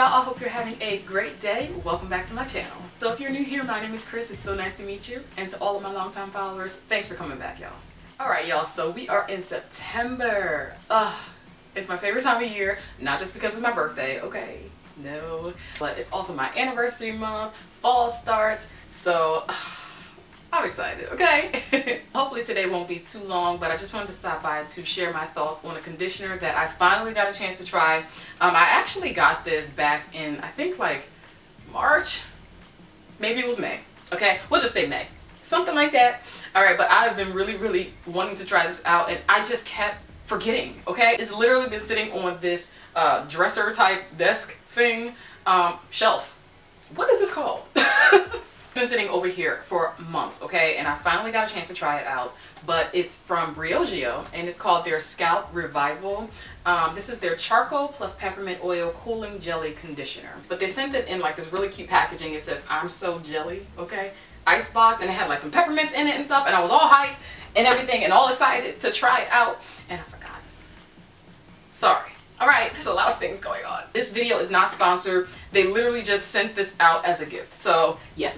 y'all? I hope you're having a great day. Welcome back to my channel. So if you're new here, my name is Chris. It's so nice to meet you. And to all of my longtime followers, thanks for coming back, y'all. Alright, y'all, so we are in September. It's my favorite time of year, not just because it's my birthday, okay, no, but it's also my anniversary month, fall starts, so I'm excited, okay? Hopefully today won't be too long, but I just wanted to stop by to share my thoughts on a conditioner that I finally got a chance to try. I actually got this back in, I think like March, maybe it was May, okay? We'll just say May, something like that. All right, but I've been really wanting to try this out, and I just kept forgetting, okay? It's literally been sitting on this dresser type desk thing, shelf. What is this called? It's been sitting over here for months, okay? And I finally got a chance to try it out, but it's from Briogeo, and it's called their Scalp Revival. This is their charcoal plus peppermint oil cooling jelly conditioner. But they sent it in like this really cute packaging. It says, "I'm so jelly," okay? Ice box, and it had like some peppermints in it and stuff, and I was all hyped and everything and all excited to try it out, and I forgot. Sorry. All right, there's a lot of things going on. This video is not sponsored. They literally just sent this out as a gift. So yes,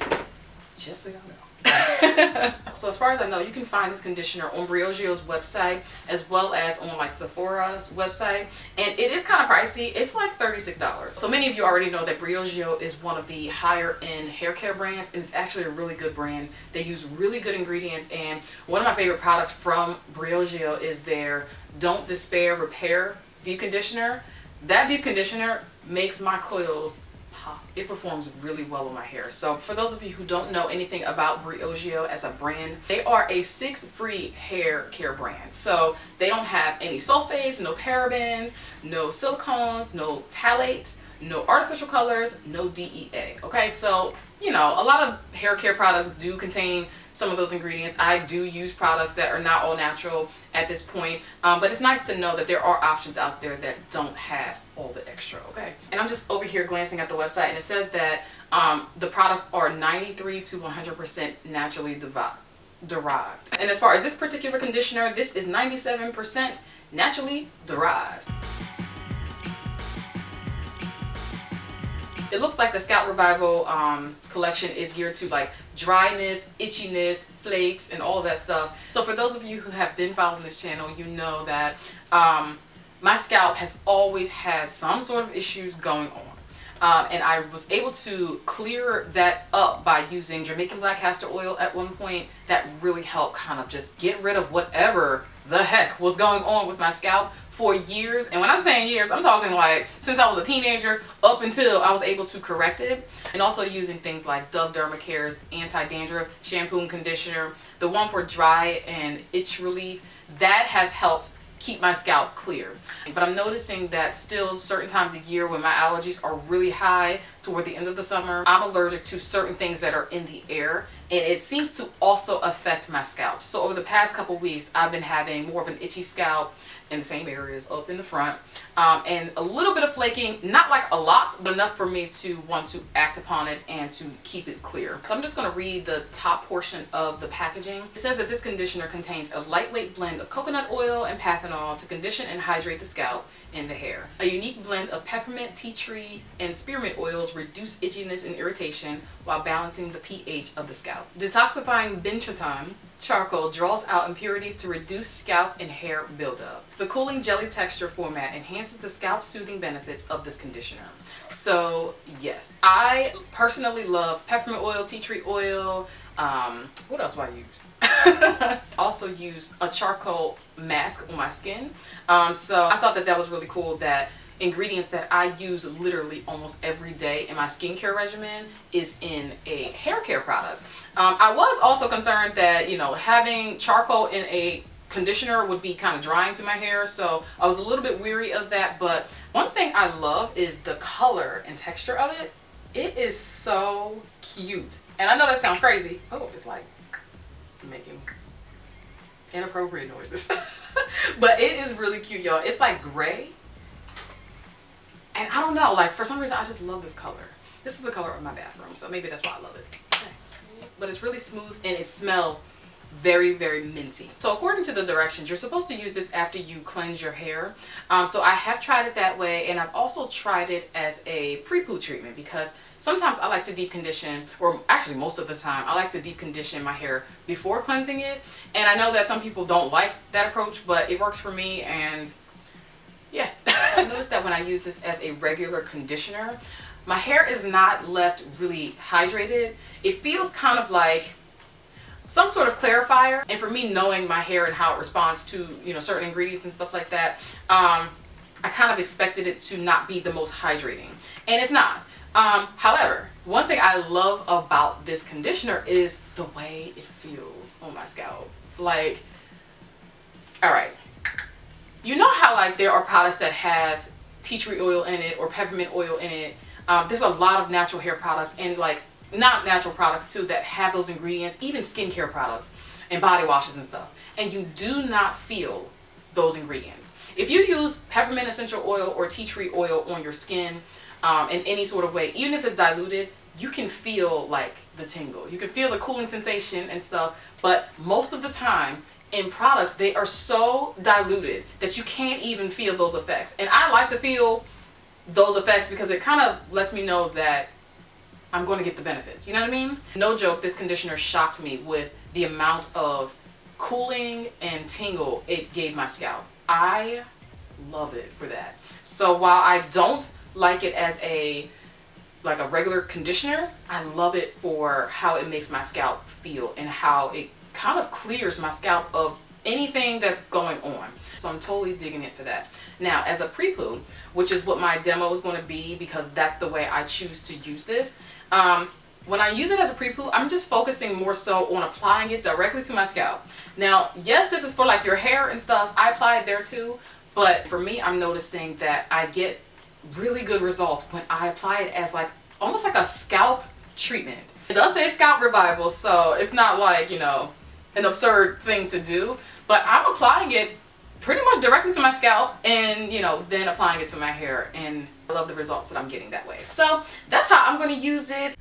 just so y'all know. So as far as I know, you can find this conditioner on Briogeo's website as well as on like Sephora's website, and it is kind of pricey. It's like $36. So many of you already know that Briogeo is one of the higher end hair care brands, and it's actually a really good brand. They use really good ingredients, and one of my favorite products from Briogeo is their Don't Despair Repair deep conditioner. That deep conditioner makes my coils pop. It performs really well on my hair. So for those of you who don't know anything about Briogeo as a brand, they are a 6-free hair care brand. So they don't have any sulfates, no parabens, no silicones, no phthalates, no artificial colors, no DEA. Okay, so you know, a lot of hair care products do contain some of those ingredients. I do use products that are not all natural at this point, but it's nice to know that there are options out there that don't have all the extra, okay? And I'm just over here glancing at the website, and it says that the products are 93 to 100% naturally derived. And as far as this particular conditioner, this is 97% naturally derived. It looks like the Scalp Revival collection is geared to like dryness, itchiness, flakes, and all of that stuff. So for those of you who have been following this channel, you know that my scalp has always had some sort of issues going on. And I was able to clear that up by using Jamaican black castor oil at one point. That really helped kind of just get rid of whatever the heck was going on with my scalp for years. And when I'm saying years, I'm talking like since I was a teenager up until I was able to correct it. And also using things like Dove Dermacare's anti-dandruff shampoo and conditioner, the one for dry and itch relief, that has helped keep my scalp clear. But I'm noticing that still certain times of year when my allergies are really high toward the end of the summer, I'm allergic to certain things that are in the air, and it seems to also affect my scalp. So over the past couple weeks, I've been having more of an itchy scalp in the same areas up in the front, and a little bit of flaking, not like a lot, but enough for me to want to act upon it and to keep it clear. So I'm just going to read the top portion of the packaging. It says that this conditioner contains a lightweight blend of coconut oil and panthenol to condition and hydrate the scalp and the hair. A unique blend of peppermint, tea tree, and spearmint oils reduce itchiness and irritation while balancing the pH of the scalp. Detoxifying benzoyl charcoal draws out impurities to reduce scalp and hair buildup. The cooling jelly texture format enhances the scalp soothing benefits of this conditioner. So yes, I personally love peppermint oil, tea tree oil. What else do I use? Also use a charcoal mask on my skin. So I thought that that was really cool that ingredients that I use literally almost every day in my skincare regimen is in a hair care product. I was also concerned that, you know, having charcoal in a conditioner would be kind of drying to my hair, so I was a little bit weary of that. But one thing I love is the color and texture of it. It is so cute, and I know that sounds crazy. Oh, it's like making inappropriate noises. But it is really cute, y'all. It's like gray, and I don't know, like for some reason I just love this color. This is the color of my bathroom, so maybe that's why I love it. But it's really smooth, and it smells very, very minty. So according to the directions, you're supposed to use this after you cleanse your hair. So I have tried it that way, and I've also tried it as a pre-poo treatment, because sometimes I like to deep condition, or actually most of the time, I like to deep condition my hair before cleansing it. And I know that some people don't like that approach, but it works for me, and yeah. I noticed that when I use this as a regular conditioner, my hair is not left really hydrated. It feels kind of like some sort of clarifier. And for me, knowing my hair and how it responds to, you know, certain ingredients and stuff like that, I kind of expected it to not be the most hydrating, and it's not. However, one thing I love about this conditioner is the way it feels on my scalp. Like, all right, you know how like there are products that have tea tree oil in it or peppermint oil in it. There's a lot of natural hair products, and like not natural products too, that have those ingredients, even skincare products and body washes and stuff, and you do not feel those ingredients. If you use peppermint essential oil or tea tree oil on your skin in any sort of way, even if it's diluted, you can feel like the tingle, you can feel the cooling sensation and stuff. But most of the time in products, they are so diluted that you can't even feel those effects. And I like to feel those effects because it kind of lets me know that I'm going to get the benefits. You know what I mean? No joke, this conditioner shocked me with the amount of cooling and tingle it gave my scalp. I love it for that. So while I don't like it as a regular conditioner, I love it for how it makes my scalp feel and how it kind of clears my scalp of anything that's going on. So I'm totally digging it for that. Now, as a pre-poo, which is what my demo is going to be, because that's the way I choose to use this, when I use it as a pre-poo, I'm just focusing more so on applying it directly to my scalp. Now, yes, this is for like your hair and stuff. I apply it there too, but for me, I'm noticing that I get really good results when I apply it as like almost like a scalp treatment. It does say scalp revival, so it's not like, you know, an absurd thing to do, but I'm applying it pretty much directly to my scalp, and you know, then applying it to my hair, and I love the results that I'm getting that way. So that's how I'm going to use it.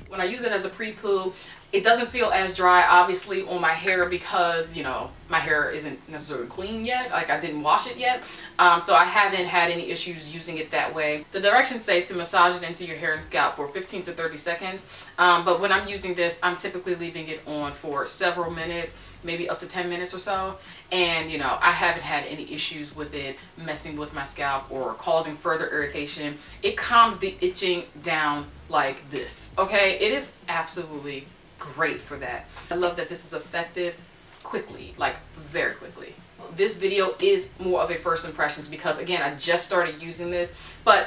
When I use it as a pre-poo, it doesn't feel as dry, obviously, on my hair, because, you know, my hair isn't necessarily clean yet. Like, I didn't wash it yet. So I haven't had any issues using it that way. The directions say to massage it into your hair and scalp for 15 to 30 seconds. But when I'm using this, I'm typically leaving it on for several minutes, maybe up to 10 minutes or so. And, you know, I haven't had any issues with it messing with my scalp or causing further irritation. It calms the itching down like this, okay? It is absolutely great for that. I love that this is effective quickly, like very quickly. This video is more of a first impressions because, again, I just started using this, but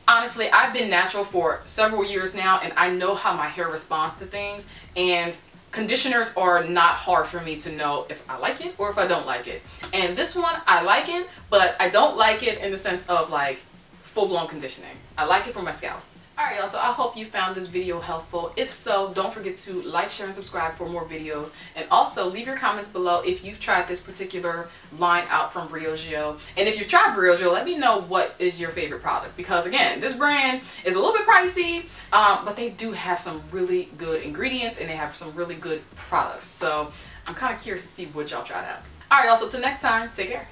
honestly, I've been natural for several years now, and I know how my hair responds to things, and conditioners are not hard for me to know if I like it or if I don't like it. And this one, I like it, but I don't like it in the sense of like full-blown conditioning. I like it for my scalp. Alright y'all, so I hope you found this video helpful. If so, don't forget to like, share, and subscribe for more videos. And also leave your comments below if you've tried this particular line out from Briogeo. And if you've tried Briogeo, let me know what is your favorite product. Because again, this brand is a little bit pricey, but they do have some really good ingredients and they have some really good products. So I'm kind of curious to see what y'all tried out. Alright y'all, so till next time, take care.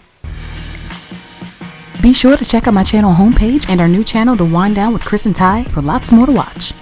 Be sure to check out my channel homepage and our new channel, The Wind Down with Chris and Ty, for lots more to watch.